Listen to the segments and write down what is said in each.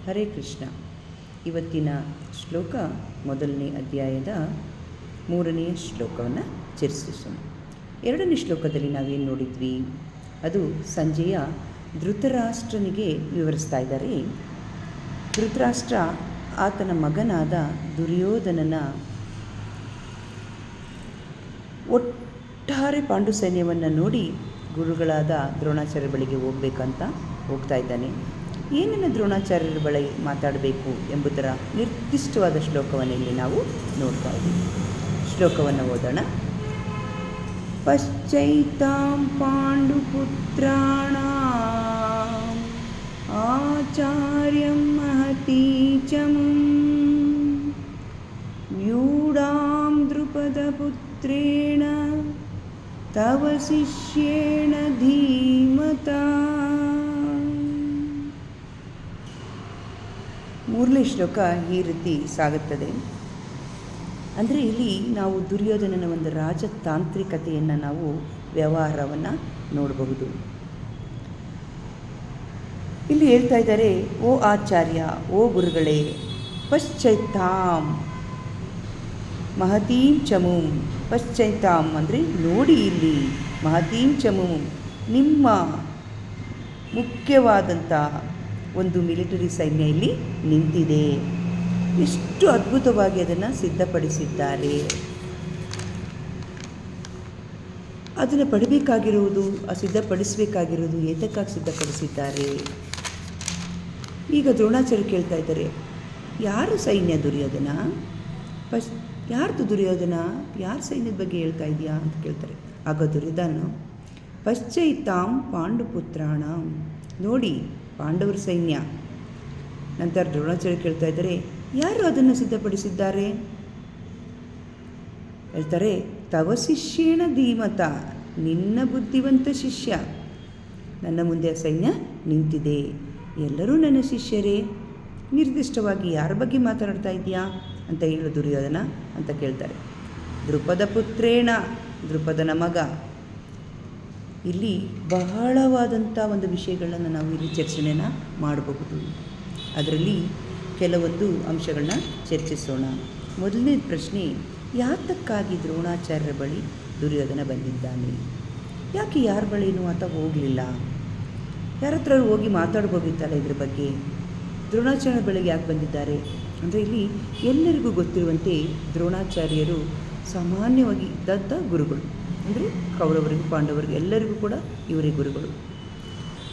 ಹರೇ ಕೃಷ್ಣ. ಇವತ್ತಿನ ಶ್ಲೋಕ ಮೊದಲನೇ ಅಧ್ಯಾಯದ 3ನೇ ಶ್ಲೋಕವನ್ನು ಚರ್ಚಿಸೋಣ. 2ನೇ ಶ್ಲೋಕದಲ್ಲಿ ನಾವೇನು ನೋಡಿದ್ವಿ, ಅದು ಸಂಜೆಯ ಧೃತರಾಷ್ಟ್ರನಿಗೆ ವಿವರಿಸ್ತಾ ಇದ್ದಾರೆ. ಧೃತರಾಷ್ಟ್ರ ಆತನ ಮಗನಾದ ದುರ್ಯೋಧನನ ಒಟ್ಟಾರೆ ಪಾಂಡು ಸೈನ್ಯವನ್ನು ನೋಡಿ ಗುರುಗಳಾದ ದ್ರೋಣಾಚಾರ್ಯರ ಬಳಿಗೆ ಹೋಗ್ಬೇಕಂತ ಹೋಗ್ತಾ ಇದ್ದಾನೆ. ಏನೇನು ದ್ರೋಣಾಚಾರ್ಯರ ಬಳಿ ಮಾತಾಡಬೇಕು ಎಂಬುದರ ನಿರ್ದಿಷ್ಟವಾದ ಶ್ಲೋಕವನ್ನು ಇಲ್ಲಿ ನಾವು ನೋಡ್ತಾ ಇದ್ದೀವಿ. ಶ್ಲೋಕವನ್ನು ಓದೋಣ. ಪಶ್ಚೈತಾಂ ಪಾಂಡುಪುತ್ರಾಣಾಂ ಆಚಾರ್ಯಂ ಮಹತೀಚಮಂ ವ್ಯೂಢಾಂ ದ್ರುಪದಪುತ್ರೇಣ ತವ ಶಿಷ್ಯೇಣ ಧೀಮತಾ. 3ನೇ ಶ್ಲೋಕ ಈ ರೀತಿ ಸಾಗುತ್ತದೆ. ಅಂದರೆ ಇಲ್ಲಿ ನಾವು ದುರ್ಯೋಧನನ ಒಂದು ರಾಜತಾಂತ್ರಿಕತೆಯನ್ನು ನಾವು ವ್ಯವಹಾರವನ್ನು ನೋಡಬಹುದು. ಇಲ್ಲಿ ಹೇಳ್ತಾ ಇದ್ದಾರೆ, ಓ ಆಚಾರ್ಯ, ಓ ಗುರುಗಳೇ, ಪಶ್ಚೈತಾಂ ಮಹತೀಂ ಚಮುಂ. ಪಶ್ಚೈತಾಂ ಅಂದರೆ ನೋಡಿ, ಇಲ್ಲಿ ಮಹತೀಂ ಚಮುಂ ನಿಮ್ಮ ಮುಖ್ಯವಾದಂಥ ಒಂದು ಮಿಲಿಟರಿ ಸೈನ್ಯ ಇಲ್ಲಿ ನಿಂತಿದೆ. ಎಷ್ಟು ಅದ್ಭುತವಾಗಿ ಅದನ್ನು ಸಿದ್ಧಪಡಿಸಿದ್ದಾರೆ. ಅದನ್ನು ಪಡಿಬೇಕಾಗಿರುವುದು, ಸಿದ್ಧಪಡಿಸಬೇಕಾಗಿರುವುದು ಏತಕ್ಕಾಗಿ ಸಿದ್ಧಪಡಿಸಿದ್ದಾರೆ. ಈಗ ದ್ರೋಣಾಚಾರ್ಯ ಕೇಳ್ತಾ ಇದ್ದಾರೆ, ಯಾರು ಸೈನ್ಯ ದುರ್ಯೋಧನ? ಯಾರ್ದು ದುರ್ಯೋಧನ? ಯಾರ ಸೈನ್ಯದ ಬಗ್ಗೆ ಹೇಳ್ತಾ ಇದೆಯಾ ಅಂತ ಕೇಳ್ತಾರೆ. ಆಗ ದುರ್ಯೋಧನ, ಪಶ್ಚೈತಾಂ ಪಾಂಡುಪುತ್ರಾಣ, ನೋಡಿ ಪಾಂಡವರ ಸೈನ್ಯ. ನಂತರ ದ್ರೋಣಾಚಾರ್ಯ ಕೇಳ್ತಾ ಇದ್ದಾರೆ, ಯಾರು ಅದನ್ನು ಸಿದ್ಧಪಡಿಸಿದ್ದಾರೆ? ಹೇಳ್ತಾರೆ, ತವ ಶಿಷ್ಯೇಣ ಧೀಮತ, ನಿನ್ನ ಬುದ್ಧಿವಂತ ಶಿಷ್ಯ. ನನ್ನ ಮುಂದೆ ಸೈನ್ಯ ನಿಂತಿದೆ, ಎಲ್ಲರೂ ನನ್ನ ಶಿಷ್ಯರೇ. ನಿರ್ದಿಷ್ಟವಾಗಿ ಯಾರ ಬಗ್ಗೆ ಮಾತಾಡ್ತಾ ಇದೆಯಾ ಅಂತ ಹೇಳು ದುರ್ಯೋಧನ ಅಂತ ಕೇಳ್ತಾರೆ. ದ್ರುಪದ ಪುತ್ರೇಣ, ದ್ರುಪದನ ಮಗ. ಇಲ್ಲಿ ಬಹಳವಾದಂಥ ಒಂದು ವಿಷಯಗಳನ್ನು ನಾವು ಇಲ್ಲಿ ಚರ್ಚೆಯನ್ನು ಮಾಡಬಹುದು. ಅದರಲ್ಲಿ ಕೆಲವೊಂದು ಅಂಶಗಳನ್ನ ಚರ್ಚಿಸೋಣ. ಮೊದಲನೇ ಪ್ರಶ್ನೆ, ಯಾತಕ್ಕಾಗಿ ದ್ರೋಣಾಚಾರ್ಯರ ಬಳಿ ದುರ್ಯೋಧನ ಬಂದಿದ್ದಾನೆ? ಯಾಕೆ ಯಾರ ಬಳಿನೂ ಆತ ಹೋಗಲಿಲ್ಲ? ಯಾರ ಹತ್ರ ಹೋಗಿ ಮಾತಾಡ್ಬೋದಿತ್ತಲ್ಲ ಇದ್ರ ಬಗ್ಗೆ. ದ್ರೋಣಾಚಾರ್ಯರ ಬಳಿಗೆ ಯಾಕೆ ಬಂದಿದ್ದಾರೆ ಅಂದರೆ, ಇಲ್ಲಿ ಎಲ್ಲರಿಗೂ ಗೊತ್ತಿರುವಂತೆ ದ್ರೋಣಾಚಾರ್ಯರು ಸಾಮಾನ್ಯವಾಗಿ ಇದ್ದಂಥ ಗುರುಗಳು. ಅಂದರೆ ಕೌರವರಿಗೂ ಪಾಂಡವರಿಗೂ ಎಲ್ಲರಿಗೂ ಕೂಡ ಇವರೇ ಗುರುಗಳು.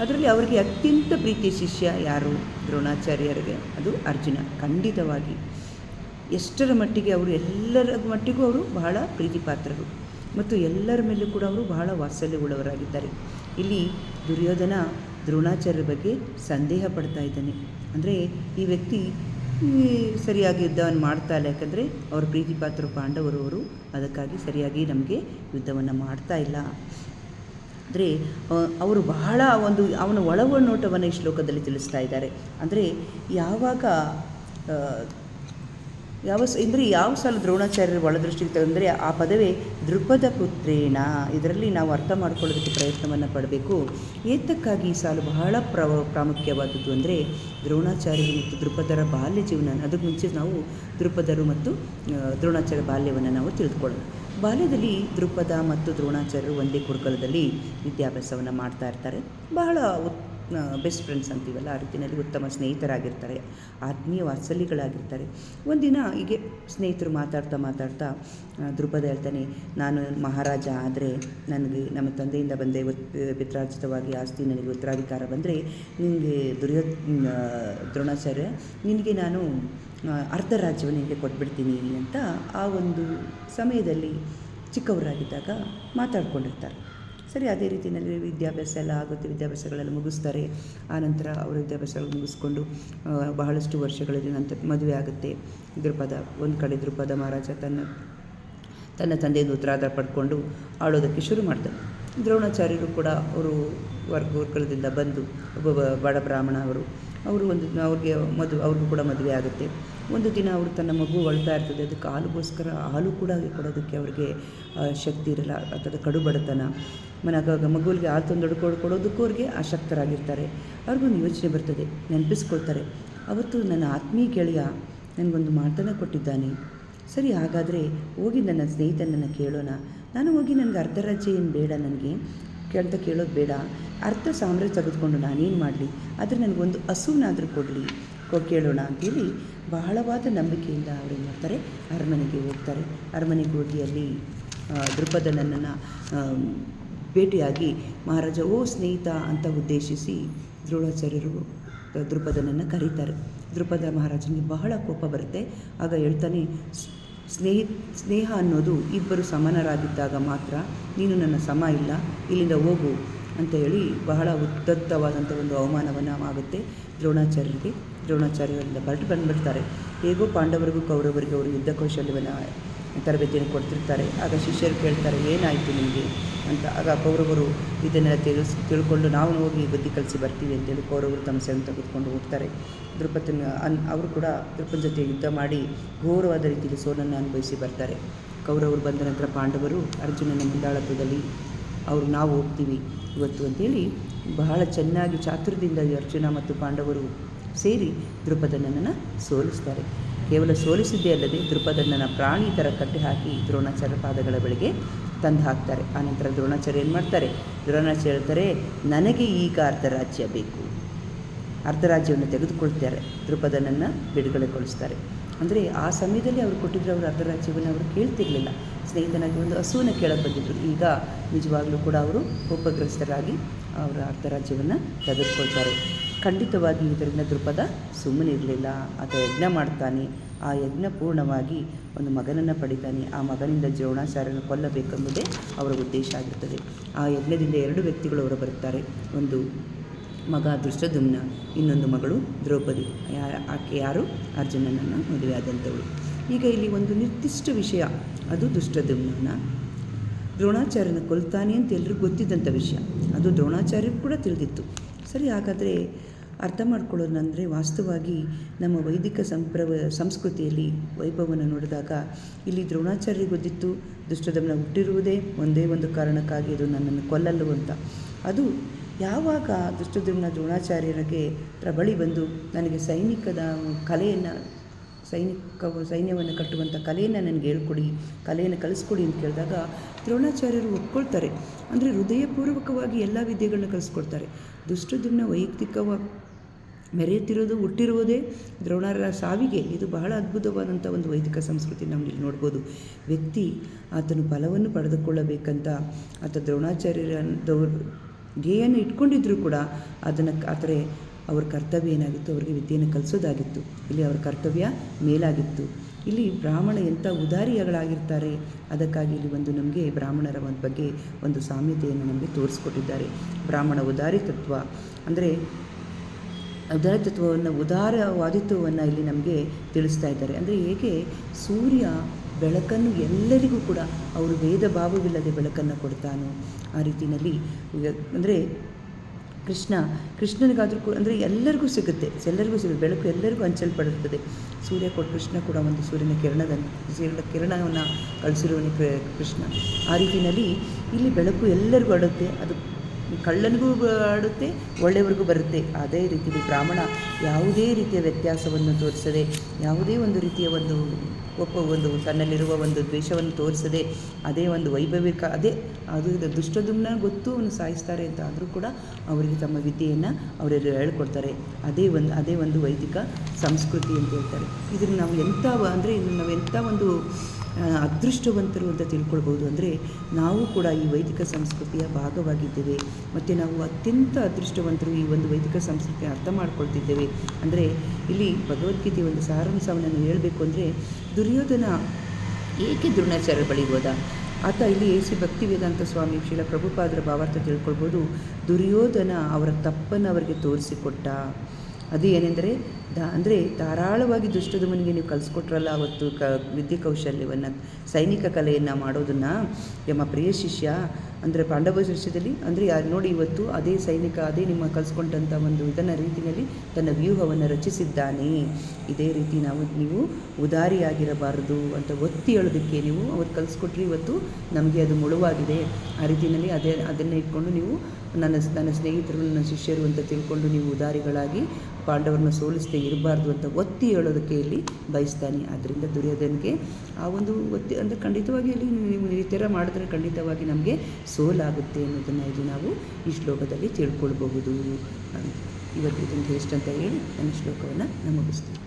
ಅದರಲ್ಲಿ ಅವರಿಗೆ ಅತ್ಯಂತ ಪ್ರೀತಿಯ ಶಿಷ್ಯ ಯಾರು ದ್ರೋಣಾಚಾರ್ಯರಿಗೆ? ಅದು ಅರ್ಜುನ. ಖಂಡಿತವಾಗಿ ಎಷ್ಟರ ಮಟ್ಟಿಗೆ ಅವರು ಎಲ್ಲರ ಮಟ್ಟಿಗೂ ಅವರು ಬಹಳ ಪ್ರೀತಿ ಪಾತ್ರರು ಮತ್ತು ಎಲ್ಲರ ಮೇಲೂ ಕೂಡ ಅವರು ಬಹಳ ವಾತ್ಸಲ್ಯವುಳ್ಳವರಾಗಿದ್ದಾರೆ. ಇಲ್ಲಿ ದುರ್ಯೋಧನ ದ್ರೋಣಾಚಾರ್ಯರ ಬಗ್ಗೆ ಸಂದೇಹ ಪಡ್ತಾ ಇದ್ದಾನೆ. ಅಂದರೆ ಈ ವ್ಯಕ್ತಿ ಸರಿಯಾಗಿ ಯುದ್ಧವನ್ನು ಮಾಡ್ತಾ ಇಲ್ಲ, ಯಾಕಂದರೆ ಅವ್ರ ಪ್ರೀತಿ ಪಾತ್ರರು ಪಾಂಡವರು, ಅವರು ಅದಕ್ಕಾಗಿ ಸರಿಯಾಗಿ ನಮಗೆ ಯುದ್ಧವನ್ನು ಮಾಡ್ತಾ ಇಲ್ಲ. ಅಂದರೆ ಅವರು ಬಹಳ ಒಂದು ಅವನ ಒಳನೋಟವನ್ನು ಈ ಶ್ಲೋಕದಲ್ಲಿ ತಿಳಿಸ್ತಾ ಇದ್ದಾರೆ. ಅಂದರೆ ಯಾವಾಗ ಯಾವ ಸಲ ದ್ರೋಣಾಚಾರ್ಯರ ಒಳದೃಷ್ಟಿಗೆ ತಂದರೆ ಆ ಪದವೇ ದ್ರುಪದ ಪುತ್ರೇಣ. ಇದರಲ್ಲಿ ನಾವು ಅರ್ಥ ಮಾಡ್ಕೊಳ್ಳೋದಕ್ಕೆ ಪ್ರಯತ್ನವನ್ನು ಪಡಬೇಕು. ಏತಕ್ಕಾಗಿ ಈ ಸಾಲು ಬಹಳ ಪ್ರಾಮುಖ್ಯವಾದದ್ದು ಅಂದರೆ, ದ್ರೋಣಾಚಾರ್ಯರು ಮತ್ತು ದ್ರುಪದರ ಬಾಲ್ಯ ಜೀವನ. ಅದಕ್ಕೆ ಮುಂಚೆ ನಾವು ದ್ರುಪದರು ಮತ್ತು ದ್ರೋಣಾಚಾರ್ಯ ಬಾಲ್ಯವನ್ನು ನಾವು ತಿಳಿದುಕೊಳ್ಳೋಣ. ಬಾಲ್ಯದಲ್ಲಿ ದ್ರುಪದ ಮತ್ತು ದ್ರೋಣಾಚಾರ್ಯರು ಒಂದೇ ಗುರುಕುಲದಲ್ಲಿ ವಿದ್ಯಾಭ್ಯಾಸವನ್ನು ಮಾಡ್ತಾ ಇರ್ತಾರೆ. ಬಹಳ ಬೆಸ್ಟ್ ಫ್ರೆಂಡ್ಸ್ ಅಂತೀವಲ್ಲ, ಆ ರೀತಿಯಲ್ಲಿ ಉತ್ತಮ ಸ್ನೇಹಿತರಾಗಿರ್ತಾರೆ, ಆತ್ಮೀಯ ವಾತ್ಸಲ್ಯಗಳಾಗಿರ್ತಾರೆ. ಒಂದಿನ ಹೀಗೆ ಸ್ನೇಹಿತರು ಮಾತಾಡ್ತಾ ದ್ರುಪದ ಹೇಳ್ತಾನೆ, ನಾನು ಮಹಾರಾಜ ಆದರೆ ನನಗೆ ನಮ್ಮ ತಂದೆಯಿಂದ ಬಂದೆ ಪಿತ್ರಾರ್ಜಿತವಾಗಿ ಆಸ್ತಿ ನನಗೆ ಉತ್ತರಾಧಿಕಾರ ಬಂದರೆ ನಿನಗೆ ದ್ರೋಣಾಚಾರ್ಯ ನಿನಗೆ ನಾನು ಅರ್ಧ ರಾಜ್ಯವನ್ನು ನಿನಗೆ ಕೊಟ್ಬಿಡ್ತೀನಿ ಅಂತ ಆ ಒಂದು ಸಮಯದಲ್ಲಿ ಚಿಕ್ಕವರಾಗಿದ್ದಾಗ ಮಾತಾಡ್ಕೊಂಡಿರ್ತಾರೆ. ಸರಿ, ಅದೇ ರೀತಿಯಲ್ಲಿ ವಿದ್ಯಾಭ್ಯಾಸ ಎಲ್ಲ ಆಗುತ್ತೆ, ವಿದ್ಯಾಭ್ಯಾಸಗಳೆಲ್ಲ ಮುಗಿಸ್ತಾರೆ. ಆನಂತರ ಅವರ ವಿದ್ಯಾಭ್ಯಾಸಗಳು ಮುಗಿಸ್ಕೊಂಡು ಬಹಳಷ್ಟು ವರ್ಷಗಳ ನಂತರ ಮದುವೆ ಆಗುತ್ತೆ. ಒಂದು ಕಡೆ ದ್ರುಪದ ಮಹಾರಾಜ ತನ್ನ ತಂದೆಯಿಂದ ಉತ್ತರಾಧಾರ ಪಡ್ಕೊಂಡು ಆಳೋದಕ್ಕೆ ಶುರು ಮಾಡ್ತಾರೆ. ದ್ರೋಣಾಚಾರ್ಯರು ಕೂಡ ಅವರು ಗುರುಕುಲದಿಂದ ಬಂದು ಒಬ್ಬ ಬಡ ಬ್ರಾಹ್ಮಣ ಅವರು ಅವ್ರಿಗೂ ಕೂಡ ಮದುವೆ ಆಗುತ್ತೆ. ಒಂದು ದಿನ ಅವರು ತನ್ನ ಮಗು ಅಳ್ತಾ ಇರ್ತದೆ, ಅದಕ್ಕೆ ಹಾಲು ಕೂಡ ಕೊಡೋದಕ್ಕೆ ಅವ್ರಿಗೆ ಶಕ್ತಿ ಇರಲ್ಲ, ಅಥವಾ ಕಡು ಬಡತನ. ಮಗುವಿಗೆ ಹಾಲು ತಂದು ಕೊಡೋದಕ್ಕೂ ಅವ್ರಿಗೆ ಅಶಕ್ತರಾಗಿರ್ತಾರೆ. ಅವ್ರಿಗೊಂದು ಯೋಚನೆ ಬರ್ತದೆ, ನೆನಪಿಸ್ಕೊಳ್ತಾರೆ, ಅವತ್ತು ನನ್ನ ಆತ್ಮೀಯ ಗೆಳೆಯ ನನಗೊಂದು ಮಾತನ್ನು ಕೊಟ್ಟಿದ್ದಾನೆ. ಸರಿ, ಹಾಗಾದರೆ ಹೋಗಿ ನನ್ನ ಸ್ನೇಹಿತನನ್ನು ಕೇಳೋಣ. ನಾನು ಹೋಗಿ ನನಗೆ ಅರ್ಧ ರಾಜ್ಯ ಏನು ಬೇಡ, ನನಗೆ ಅಂತ ಕೇಳೋದು ಬೇಡ. ಅರ್ಧ ಸಾಮ್ರಾಜ್ಯ ತೆಗೆದುಕೊಂಡು ನಾನೇನು ಮಾಡಲಿ, ಆದರೆ ನನಗೊಂದು ಹಸುವನ್ನಾದರೂ ಕೊಡಲಿ, ಕೇಳೋಣ ಅಂಥೇಳಿ ಬಹಳವಾದ ನಂಬಿಕೆಯಿಂದ ಅವರು ಏನು ಮಾಡ್ತಾರೆ, ಅರಮನೆಗೆ ಹೋಗ್ತಾರೆ. ಅರಮನೆಗೆ ಹೋಗಿ ಅಲ್ಲಿ ದೃಪದನನ್ನು ಭೇಟಿಯಾಗಿ ಮಹಾರಾಜ ಓ ಸ್ನೇಹಿತ ಅಂತ ಉದ್ದೇಶಿಸಿ ದ್ರೋಣಾಚಾರ್ಯರು ದೃಪದನನ್ನು ಕರೀತಾರೆ. ದೃಪದ ಮಹಾರಾಜನಿಗೆ ಬಹಳ ಕೋಪ ಬರುತ್ತೆ. ಆಗ ಹೇಳ್ತಾನೆ, ಸ್ನೇಹ ಅನ್ನೋದು ಇಬ್ಬರು ಸಮಾನರಾಗಿದ್ದಾಗ ಮಾತ್ರ, ನೀನು ನನ್ನ ಸಮ ಇಲ್ಲ, ಇಲ್ಲಿಂದ ಹೋಗು ಅಂತ ಹೇಳಿ ಬಹಳ ಉದ್ದತ್ತವಾದಂಥ ಒಂದು ಅವಮಾನವನ್ನು ಆಗುತ್ತೆ ದ್ರೋಣಾಚಾರ್ಯರಿಗೆ. ದ್ರೋಣಾಚಾರ್ಯರಿಂದ ಬಂದುಬಿಡ್ತಾರೆ. ಹೇಗೋ ಪಾಂಡವರಿಗೂ ಕೌರವರಿಗೂ ಅವರು ಯುದ್ಧ ಕೌಶಲ್ಯವನ್ನು ತರಬೇತಿಯನ್ನು ಕೊಡ್ತಿರ್ತಾರೆ. ಆಗ ಶಿಷ್ಯರು ಕೇಳ್ತಾರೆ, ಏನಾಯಿತು ನಿಮಗೆ ಅಂತ. ಆಗ ಕೌರವರು ಇದನ್ನೆಲ್ಲ ತಿಳ್ಕೊಂಡು ನಾವು ಹೋಗಿ ಬುದ್ಧಿ ಕಲಿಸಿ ಬರ್ತೀವಿ ಅಂತೇಳಿ ಕೌರವರು ತಮ್ಮ ಸೇವೆ ತೆಗೆದುಕೊಂಡು ಹೋಗ್ತಾರೆ. ದೃಪದನ ಅವರು ಕೂಡ ದೃಪದ ಜೊತೆ ಯುದ್ಧ ಮಾಡಿ ಘೋರವಾದ ರೀತಿಯಲ್ಲಿ ಸೋಲನ್ನು ಅನುಭವಿಸಿ ಬರ್ತಾರೆ. ಕೌರವರು ಬಂದ ನಂತರ ಪಾಂಡವರು ಅರ್ಜುನನ ಮುಂದಾಳತ್ವದಲ್ಲಿ ನಾವು ಹೋಗ್ತೀವಿ ಇವತ್ತು ಅಂತೇಳಿ ಬಹಳ ಚೆನ್ನಾಗಿ ಚಾತುರ್ಯದಿಂದ ಅರ್ಜುನ ಮತ್ತು ಪಾಂಡವರು ಸೇರಿ ದೃಪದನನ್ನು ಸೋಲಿಸ್ತಾರೆ. ಕೇವಲ ಸೋಲಿಸಿದ್ದೇ ಅಲ್ಲದೆ ದೃಪದನನ್ನು ಪ್ರಾಣಿ ಥರ ಕಟ್ಟಿ ಹಾಕಿ ದ್ರೋಣಾಚಾರ್ಯ ಪಾದಗಳ ಬಳಿಗೆ ತಂದು ಹಾಕ್ತಾರೆ. ಆನಂತರ ದ್ರೋಣಾಚಾರ್ಯ ಏನು ಮಾಡ್ತಾರೆ, ದ್ರೋಣಾಚಾರ್ಯ ಹೇಳ್ತಾರೆ, ನನಗೆ ಈಗ ಅರ್ಧ ರಾಜ್ಯ ಬೇಕು. ಅರ್ಧ ರಾಜ್ಯವನ್ನು ತೆಗೆದುಕೊಳ್ತಾರೆ, ದೃಪದನನ್ನು ಬಿಡುಗಡೆಗೊಳಿಸ್ತಾರೆ. ಅಂದರೆ ಆ ಸಮಯದಲ್ಲಿ ಅವರು ಕೊಟ್ಟಿದ್ದರೆ ಅವರು ಅರ್ಧ ರಾಜ್ಯವನ್ನು ಅವರು ಕೇಳ್ತಿರಲಿಲ್ಲ. ಸ್ನೇಹಿತನಾಗಿ ಒಂದು ಹಸುವನ್ನು ಕೇಳಕ್ಕೆ ಬಂದಿದ್ದರು. ಈಗ ನಿಜವಾಗಲೂ ಕೂಡ ಅವರು ಕೋಪಗ್ರಸ್ತರಾಗಿ ಅವರ ಅರ್ಧ ರಾಜ್ಯವನ್ನು ತೆಗೆದುಕೊಳ್ತಾರೆ. ಖಂಡಿತವಾಗಿ ಇದರಿಂದ ದೃಪದ ಸುಮ್ಮನಿರಲಿಲ್ಲ. ಆತ ಯಜ್ಞ ಮಾಡ್ತಾನೆ. ಆ ಯಜ್ಞ ಪೂರ್ಣವಾಗಿ ಒಂದು ಮಗನನ್ನು ಪಡಿತಾನೆ. ಆ ಮಗನಿಂದ ದ್ರೋಣಾಚಾರ್ಯನ ಕೊಲ್ಲಬೇಕೆಂಬುದೇ ಅವರ ಉದ್ದೇಶ ಆಗಿರ್ತದೆ. ಆ ಯಜ್ಞದಿಂದ 2 ವ್ಯಕ್ತಿಗಳು ಹೊರ ಬರುತ್ತಾರೆ. ಒಂದು ಮಗ ದೃಷ್ಟದ್ಯುಮ್ನ, ಇನ್ನೊಂದು ಮಗಳು ದ್ರೌಪದಿ. ಆಕೆ ಯಾರು, ಅರ್ಜುನನನ್ನು ಮದುವೆ ಆದಂಥವಳು. ಈಗ ಇಲ್ಲಿ ಒಂದು ನಿರ್ದಿಷ್ಟ ವಿಷಯ, ಅದು ದೃಷ್ಟದ್ಯುಮ್ನ ದ್ರೋಣಾಚಾರ್ಯನ ಕೊಲ್ತಾನೆ ಅಂತ ಎಲ್ರಿಗೂ ಗೊತ್ತಿದ್ದಂಥ ವಿಷಯ. ಅದು ದ್ರೋಣಾಚಾರ್ಯರು ಕೂಡ ತಿಳಿದಿತ್ತು. ಸರಿ, ಹಾಗಾದರೆ ಅರ್ಥ ಮಾಡ್ಕೊಳ್ಳೋದಂದರೆ ವಾಸ್ತವವಾಗಿ ನಮ್ಮ ವೈದಿಕ ಸಂಸ್ಕೃತಿಯಲ್ಲಿ ವೈಭವವನ್ನು ನೋಡಿದಾಗ ಇಲ್ಲಿ ದ್ರೋಣಾಚಾರ್ಯರಿಗೆ ಗೊತ್ತಿತ್ತು ದುಷ್ಟದಮ್ನ ಹುಟ್ಟಿರುವುದೇ ಒಂದೇ ಒಂದು ಕಾರಣಕ್ಕಾಗಿ, ಅದು ನನ್ನನ್ನು ಕೊಲ್ಲಲು ಅಂತ. ಅದು ಯಾವಾಗ ದುಷ್ಟದ್ಯುಮ್ನ ದ್ರೋಣಾಚಾರ್ಯರಿಗೆ ಬಳಿ ಬಂದು ನನಗೆ ಸೈನ್ಯವನ್ನು ಕಟ್ಟುವಂಥ ಕಲೆಯನ್ನು ನನಗೆ ಹೇಳ್ಕೊಡಿ, ಕಲೆಯನ್ನು ಕಲಿಸ್ಕೊಡಿ ಅಂತ ಕೇಳಿದಾಗ ದ್ರೋಣಾಚಾರ್ಯರು ಒಪ್ಕೊಳ್ತಾರೆ. ಅಂದರೆ ಹೃದಯಪೂರ್ವಕವಾಗಿ ಎಲ್ಲ ವಿದ್ಯೆಗಳನ್ನ ಕಲಿಸ್ಕೊಡ್ತಾರೆ. ದುಷ್ಟದ್ಯುಮ್ನ ವೈಯಕ್ತಿಕವಾಗಿ ಮೆರೆಯುತ್ತಿರೋದು ಹುಟ್ಟಿರುವುದೇ ದ್ರೋಣರ ಸಾವಿಗೆ. ಇದು ಬಹಳ ಅದ್ಭುತವಾದಂಥ ಒಂದು ವೈದಿಕ ಸಂಸ್ಕೃತಿ ನಮ್ಮಲ್ಲಿ ನೋಡ್ಬೋದು. ವ್ಯಕ್ತಿ ಆತನು ಫಲವನ್ನು ಪಡೆದುಕೊಳ್ಳಬೇಕಂತ ಆತ ದ್ರೋಣಾಚಾರ್ಯರ ಧ್ಯೇಯನ್ನು ಇಟ್ಕೊಂಡಿದ್ರೂ ಕೂಡ ಆದರೆ ಅವ್ರ ಕರ್ತವ್ಯ ಏನಾಗಿತ್ತು, ಅವರಿಗೆ ವಿದ್ಯೆಯನ್ನು ಕಲಿಸೋದಾಗಿತ್ತು. ಇಲ್ಲಿ ಅವರ ಕರ್ತವ್ಯ ಮೇಲಾಗಿತ್ತು. ಇಲ್ಲಿ ಬ್ರಾಹ್ಮಣ ಎಂಥ ಉದಾರಿಗಳಾಗಿರ್ತಾರೆ. ಅದಕ್ಕಾಗಿ ಇಲ್ಲಿ ಒಂದು ನಮಗೆ ಬ್ರಾಹ್ಮಣರ ಬಗ್ಗೆ ಒಂದು ಸಾಮ್ಯತೆಯನ್ನು ನಮಗೆ ತೋರಿಸ್ಕೊಟ್ಟಿದ್ದಾರೆ. ಬ್ರಾಹ್ಮಣ ಉದಾರಿತತ್ವ ಅಂದರೆ ಉದಾರವಾದಿತ್ವವನ್ನು ಇಲ್ಲಿ ನಮಗೆ ತಿಳಿಸ್ತಾ ಇದ್ದಾರೆ. ಅಂದರೆ ಹೇಗೆ ಸೂರ್ಯ ಬೆಳಕನ್ನು ಎಲ್ಲರಿಗೂ ಕೂಡ ಅವರು ಭೇದ ಭಾವವಿಲ್ಲದೆ ಬೆಳಕನ್ನು ಕೊಡ್ತಾನೋ ಆ ರೀತಿಯಲ್ಲಿ ಅಂದರೆ ಕೃಷ್ಣನಿಗಾದರೂ ಕೂಡ ಅಂದರೆ ಎಲ್ಲರಿಗೂ ಸಿಗುತ್ತೆ ಬೆಳಕು ಎಲ್ಲರಿಗೂ ಹಂಚಲ್ಪಡುತ್ತದೆ. ಸೂರ್ಯ ಕೃಷ್ಣ ಕೂಡ ಒಂದು ಸೂರ್ಯನ ಕಿರಣವನ್ನು ಕಳಿಸಿರುವನೇ ಕೃಷ್ಣ. ಆ ರೀತಿಯಲ್ಲಿ ಇಲ್ಲಿ ಬೆಳಕು ಎಲ್ಲರಿಗೂ ಹರಡುತ್ತೆ. ಅದು ಕಳ್ಳನಿಗೂ ಆಡುತ್ತೆ, ಒಳ್ಳೆಯವರಿಗೂ ಬರುತ್ತೆ. ಅದೇ ರೀತಿಯಲ್ಲಿ ಬ್ರಾಹ್ಮಣ ಯಾವುದೇ ರೀತಿಯ ವ್ಯತ್ಯಾಸವನ್ನು ತೋರಿಸದೆ, ಯಾವುದೇ ಒಂದು ರೀತಿಯ ಒಂದು ತನ್ನಲ್ಲಿರುವ ಒಂದು ದ್ವೇಷವನ್ನು ತೋರಿಸದೆ, ಅದೇ ಒಂದು ವೈಭವಿಕ ಅದು ದುಷ್ಟದ್ಯುಮ್ನ ಗೊತ್ತು ಅವನು ಸಾಯಿಸ್ತಾರೆ ಅಂತ ಆದರೂ ಕೂಡ ಅವರಿಗೆ ತಮ್ಮ ವಿದ್ಯೆಯನ್ನು ಅವರೆಲ್ಲ ಹೇಳ್ಕೊಡ್ತಾರೆ. ಅದೇ ಒಂದು ವೈದಿಕ ಸಂಸ್ಕೃತಿ ಅಂತ ಹೇಳ್ತಾರೆ. ಇದನ್ನು ನಾವು ಎಂಥ ಒಂದು ಅದೃಷ್ಟವಂತರು ಅಂತ ತಿಳ್ಕೊಳ್ಬೋದು. ಅಂದರೆ ನಾವು ಕೂಡ ಈ ವೈದಿಕ ಸಂಸ್ಕೃತಿಯ ಭಾಗವಾಗಿದ್ದೇವೆ ಮತ್ತು ನಾವು ಅತ್ಯಂತ ಅದೃಷ್ಟವಂತರು. ಈ ಒಂದು ವೈದಿಕ ಸಂಸ್ಕೃತಿಯ ಅರ್ಥ ಮಾಡ್ಕೊಳ್ತಿದ್ದೇವೆ. ಅಂದರೆ ಇಲ್ಲಿ ಭಗವದ್ಗೀತೆ ಒಂದು ಸಾರಾಂಶವನ್ನು ಹೇಳಬೇಕು ಅಂದರೆ, ದುರ್ಯೋಧನ ಏಕೆ ದ್ರೋಣಾಚಾರ್ಯರ ಬಳಿ ಹೋದ? ಆತ ಇಲ್ಲಿ ಶ್ರೀ ಭಕ್ತಿ ವೇದಾಂತ ಸ್ವಾಮಿ ಶ್ರೀಲ ಪ್ರಭುಪಾದರ ಭಾವಾರ್ಥ ತಿಳ್ಕೊಳ್ಬೋದು. ದುರ್ಯೋಧನ ಅವರ ತಪ್ಪನ್ನು ಅವರಿಗೆ ತೋರಿಸಿಕೊಟ್ಟ. ಅದು ಏನೆಂದರೆ ಅಂದರೆ ಧಾರಾಳವಾಗಿ ದುಷ್ಟದ್ಯುಮ್ನಿಗೆ ನೀವು ಕಲಿಸ್ಕೊಟ್ರಲ್ಲ ಅವತ್ತು ವಿದ್ಯೆ ಕೌಶಲ್ಯವನ್ನು, ಸೈನಿಕ ಕಲೆಯನ್ನು ಮಾಡೋದನ್ನು ನಮ್ಮ ಪ್ರಿಯ ಶಿಷ್ಯ ಅಂದರೆ ಪಾಂಡವ ಶಿಷ್ಯದಲ್ಲಿ ಅಂದರೆ ನೋಡಿ ಇವತ್ತು ಅದೇ ನಿಮ್ಮ ಕಲಿಸ್ಕೊಂಡಂಥ ಒಂದು ರೀತಿಯಲ್ಲಿ ತನ್ನ ವ್ಯೂಹವನ್ನು ರಚಿಸಿದ್ದಾನೆ. ಇದೇ ರೀತಿ ನೀವು ಉದಾರಿಯಾಗಿರಬಾರದು ಅಂತ ಒತ್ತಿ ಹೇಳೋದಕ್ಕೆ ನೀವು ಅವ್ರು ಕಲಿಸ್ಕೊಟ್ರಿ. ಇವತ್ತು ನಮಗೆ ಅದು ಮುಳುವಾಗಿದೆ. ಆ ರೀತಿಯಲ್ಲಿ ಅದನ್ನು ಇಟ್ಕೊಂಡು ನೀವು ನನ್ನ ಸ್ನೇಹಿತರು, ನನ್ನ ಶಿಷ್ಯರು ಅಂತ ತಿಳ್ಕೊಂಡು ನೀವು ಉದಾರಿಗಳಾಗಿ ಪಾಂಡವರನ್ನ ಸೋಲಿಸದೇ ಇರಬಾರ್ದು ಅಂತ ಒತ್ತಿ ಹೇಳೋದಕ್ಕೆ ಇಲ್ಲಿ ಬಯಸ್ತಾನೆ. ಆದ್ದರಿಂದ ದುರ್ಯೋಧನಿಗೆ ಆ ಒಂದು ಒತ್ತಿ ಅಂದರೆ ಖಂಡಿತವಾಗಿ ಅಲ್ಲಿ ನೀವು ಈ ಥರ ಮಾಡಿದ್ರೆ ಖಂಡಿತವಾಗಿ ನಮಗೆ ಸೋಲಾಗುತ್ತೆ ಅನ್ನೋದನ್ನು ಇಲ್ಲಿ ನಾವು ಈ ಶ್ಲೋಕದಲ್ಲಿ ತಿಳ್ಕೊಳ್ಬಹುದು. ಇವತ್ತು ಇದನ್ನು ಎಷ್ಟಂತ ಹೇಳಿ ನನ್ನ ಶ್ಲೋಕವನ್ನು ಮುಗಿಸ್ತೀನಿ.